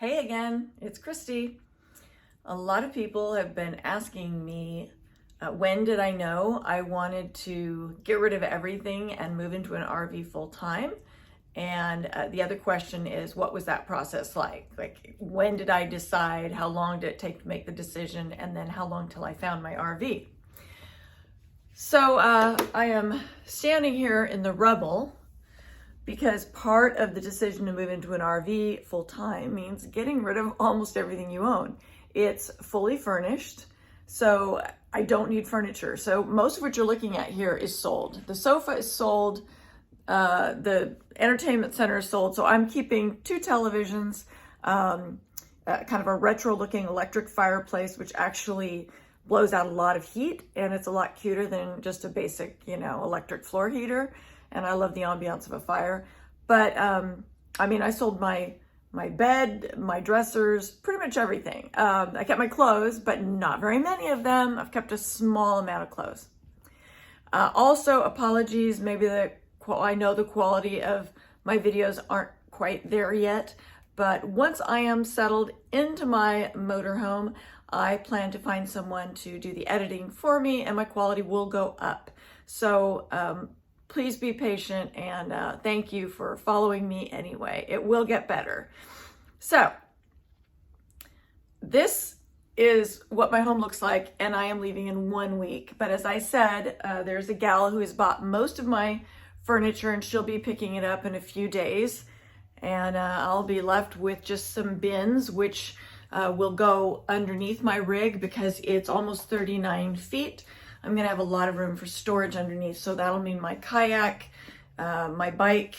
Hey again, it's Christy. A lot of people have been asking me, when did I know I wanted to get rid of everything and move into an RV full time? And the other question is, what was that process like? Like, when did I decide? How long did it take to make the decision? And then how long till I found my RV? So I am standing here in the rubble because part of the decision to move into an RV full time means getting rid of almost everything you own. It's fully furnished, so I don't need furniture. So most of what you're looking at here is sold. The sofa is sold, the entertainment center is sold. So I'm keeping 2 televisions, kind of a retro looking electric fireplace, which actually blows out a lot of heat, and it's a lot cuter than just a basic, electric floor heater. And I love the ambiance of a fire. But I sold my bed, my dressers, pretty much everything. I kept my clothes, but not very many of them. I've kept a small amount of clothes. Also, apologies, maybe I know the quality of my videos aren't quite there yet, but once I am settled into my motorhome, I plan to find someone to do the editing for me, and my quality will go up. So please be patient, and thank you for following me anyway. It will get better. So this is what my home looks like, and I am leaving in 1 week. But as I said, there's a gal who has bought most of my furniture, and she'll be picking it up in a few days. And I'll be left with just some bins, which will go underneath my rig because it's almost 39 feet. I'm gonna have a lot of room for storage underneath. So that'll mean my kayak, my bike,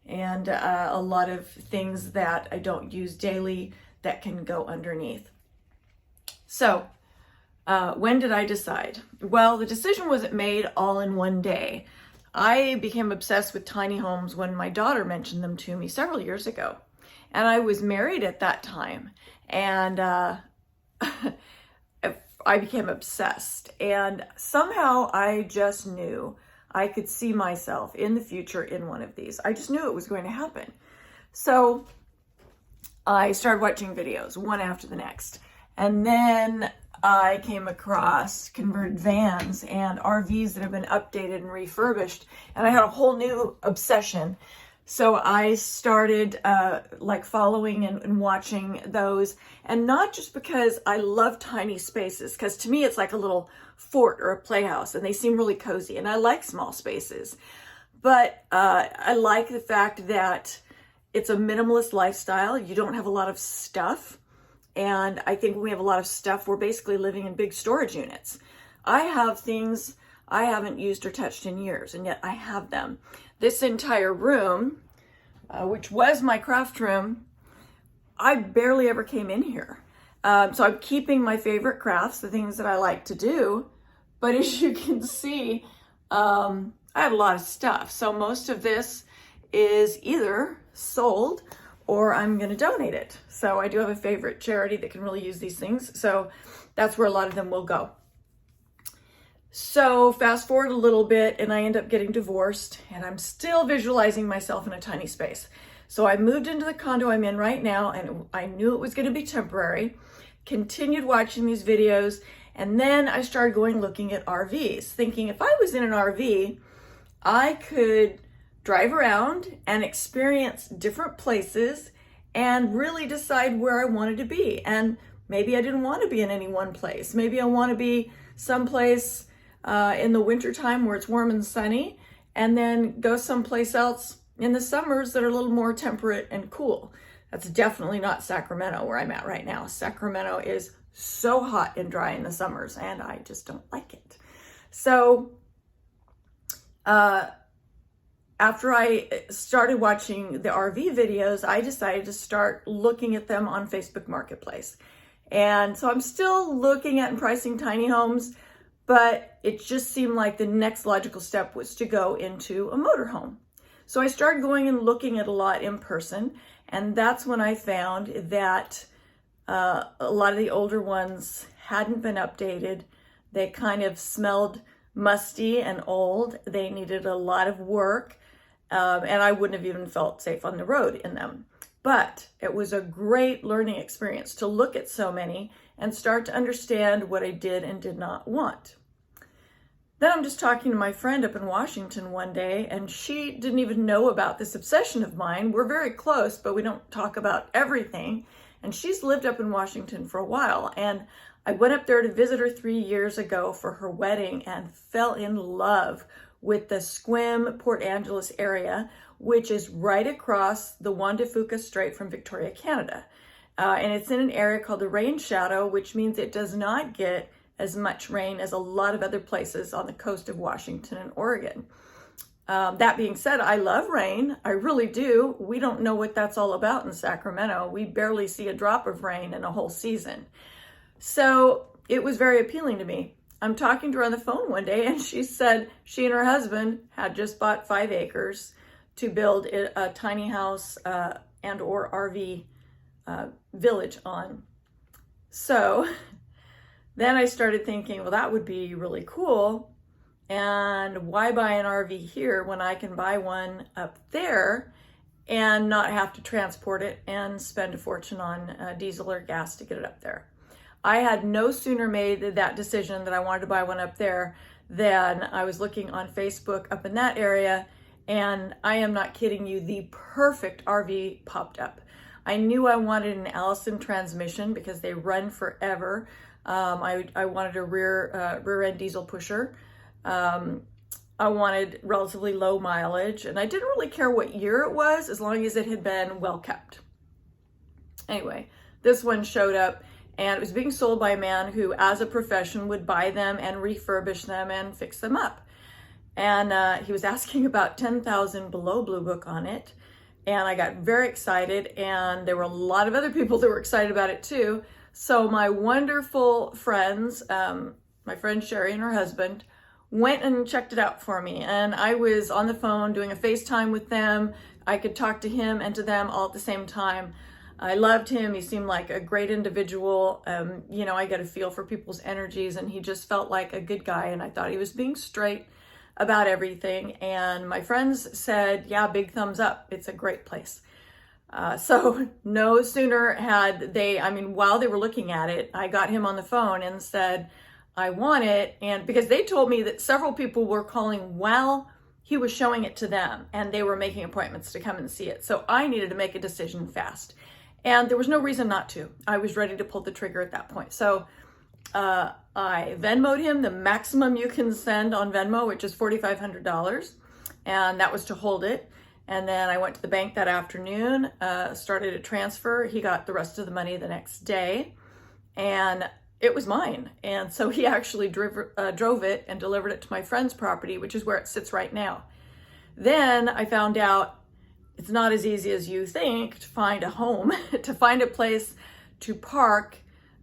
and a lot of things that I don't use daily that can go underneath. So when did I decide? Well, the decision wasn't made all in one day. I became obsessed with tiny homes when my daughter mentioned them to me several years ago. And I was married at that time. And I became obsessed, and somehow I just knew I could see myself in the future in one of these. I just knew it was going to happen. So I started watching videos one after the next. And then I came across converted vans and RVs that have been updated and refurbished. And I had a whole new obsession. So I started following and watching those, and not just because I love tiny spaces, because to me it's like a little fort or a playhouse, and they seem really cozy, and I like small spaces. But I like the fact that it's a minimalist lifestyle. You don't have a lot of stuff, and I think when we have a lot of stuff, we're basically living in big storage units. I have things I haven't used or touched in years, and yet I have them. This entire room, which was my craft room, I barely ever came in here. So I'm keeping my favorite crafts, the things that I like to do. But as you can see, I have a lot of stuff. So most of this is either sold or I'm going to donate it. So I do have a favorite charity that can really use these things. So that's where a lot of them will go. So fast forward a little bit, and I end up getting divorced, and I'm still visualizing myself in a tiny space. So I moved into the condo I'm in right now, and I knew it was going to be temporary, continued watching these videos, and then I started going looking at RVs, thinking if I was in an RV, I could drive around and experience different places and really decide where I wanted to be. And maybe I didn't want to be in any one place. Maybe I want to be someplace in the wintertime where it's warm and sunny, and then go someplace else in the summers that are a little more temperate and cool. That's definitely not Sacramento, where I'm at right now. Sacramento is so hot and dry in the summers, and I just don't like it. So after I started watching the RV videos, I decided to start looking at them on Facebook Marketplace. And so I'm still looking at and pricing tiny homes, but it just seemed like the next logical step was to go into a motorhome. So I started going and looking at a lot in person, and that's when I found that a lot of the older ones hadn't been updated. They kind of smelled musty and old. They needed a lot of work, and I wouldn't have even felt safe on the road in them. But it was a great learning experience to look at so many and start to understand what I did and did not want. Then I'm just talking to my friend up in Washington one day, and she didn't even know about this obsession of mine. We're very close, but we don't talk about everything. And she's lived up in Washington for a while. And I went up there to visit her 3 years ago for her wedding and fell in love with the Sequim, Port Angeles area, which is right across the Juan de Fuca Strait from Victoria, Canada. And it's in an area called the Rain Shadow, which means it does not get as much rain as a lot of other places on the coast of Washington and Oregon. That being said, I love rain. I really do. We don't know what that's all about in Sacramento. We barely see a drop of rain in a whole season. So it was very appealing to me. I'm talking to her on the phone one day, and she said she and her husband had just bought 5 acres to build a tiny house and or RV village on. So then I started thinking, well, that would be really cool. And why buy an RV here when I can buy one up there and not have to transport it and spend a fortune on diesel or gas to get it up there? I had no sooner made that decision that I wanted to buy one up there than I was looking on Facebook up in that area, and I am not kidding you, the perfect RV popped up. I knew I wanted an Allison transmission because they run forever. I wanted a rear end diesel pusher. I wanted relatively low mileage, and I didn't really care what year it was as long as it had been well kept. Anyway, this one showed up, and it was being sold by a man who, as a profession, would buy them and refurbish them and fix them up. And he was asking about 10,000 below Blue Book on it. And I got very excited, and there were a lot of other people that were excited about it too. So my wonderful friends, my friend Sherry and her husband, went and checked it out for me. And I was on the phone doing a FaceTime with them. I could talk to him and to them all at the same time. I loved him. He seemed like a great individual. I get a feel for people's energies, and he just felt like a good guy. And I thought he was being straight about everything. And my friends said, yeah, big thumbs up. It's a great place. So no sooner had they, while they were looking at it, I got him on the phone and said, I want it. And because they told me that several people were calling while he was showing it to them, and they were making appointments to come and see it. So I needed to make a decision fast. And there was no reason not to. I was ready to pull the trigger at that point. So I Venmo'd him the maximum you can send on Venmo, which is $4,500. And that was to hold it. And then I went to the bank that afternoon, started a transfer. He got the rest of the money the next day, and it was mine. And so he actually drove it and delivered it to my friend's property, which is where it sits right now. Then I found out it's not as easy as you think to find a home, to find a place to park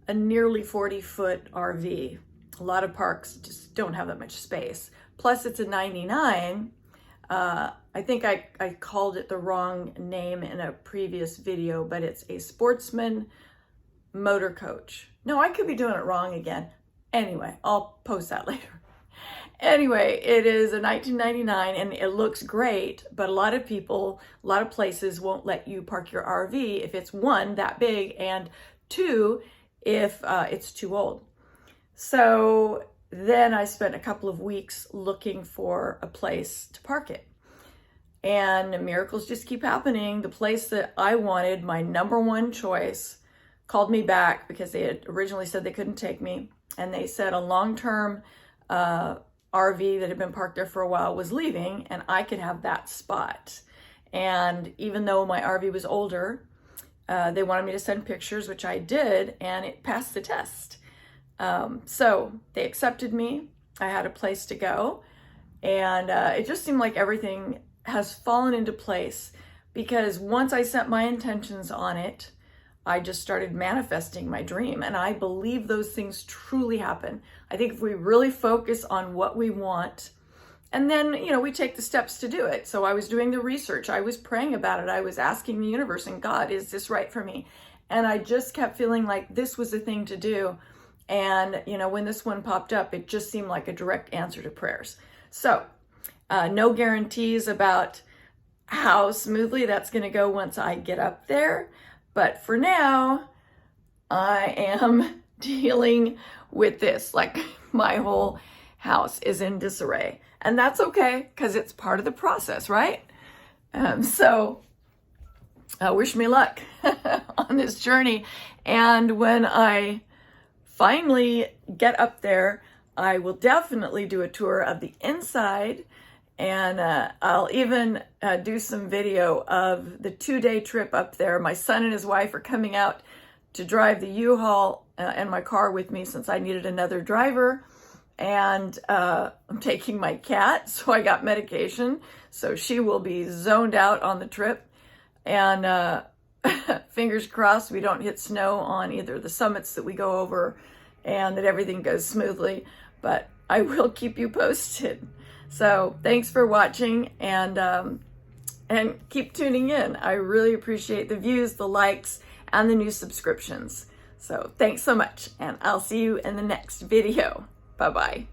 a nearly 40-foot RV. A lot of parks just don't have that much space. Plus it's a 99. I think I called it the wrong name in a previous video, but it's a Sportsman motor coach. No, I could be doing it wrong again. Anyway, I'll post that later. Anyway, it is a 1999 and it looks great, but a lot of places won't let you park your RV if it's one, that big, and two, if it's too old. So then I spent a couple of weeks looking for a place to park it. And miracles just keep happening. The place that I wanted, my number one choice, called me back because they had originally said they couldn't take me. And they said a long-term RV that had been parked there for a while was leaving, and I could have that spot. And even though my RV was older, they wanted me to send pictures, which I did, and it passed the test. So they accepted me. I had a place to go, and it just seemed like everything has fallen into place, because once I set my intentions on it, I just started manifesting my dream, and I believe those things truly happen. I think if we really focus on what we want, and then, we take the steps to do it. So I was doing the research, I was praying about it, I was asking the universe and God, is this right for me? And I just kept feeling like this was the thing to do. And, when this one popped up, it just seemed like a direct answer to prayers. So no guarantees about how smoothly that's going to go once I get up there. But for now, I am dealing with this. Like, my whole house is in disarray. And that's okay, because it's part of the process, right? So wish me luck on this journey. And when I finally get up there, I will definitely do a tour of the inside. And I'll even do some video of the 2-day trip up there. My son and his wife are coming out to drive the U-Haul and my car with me, since I needed another driver. And I'm taking my cat, so I got medication. So she will be zoned out on the trip. And fingers crossed we don't hit snow on either of the summits that we go over, and that everything goes smoothly. But I will keep you posted. So thanks for watching, and keep tuning in. I really appreciate the views, the likes, and the new subscriptions. So thanks so much, and I'll see you in the next video. Bye-bye.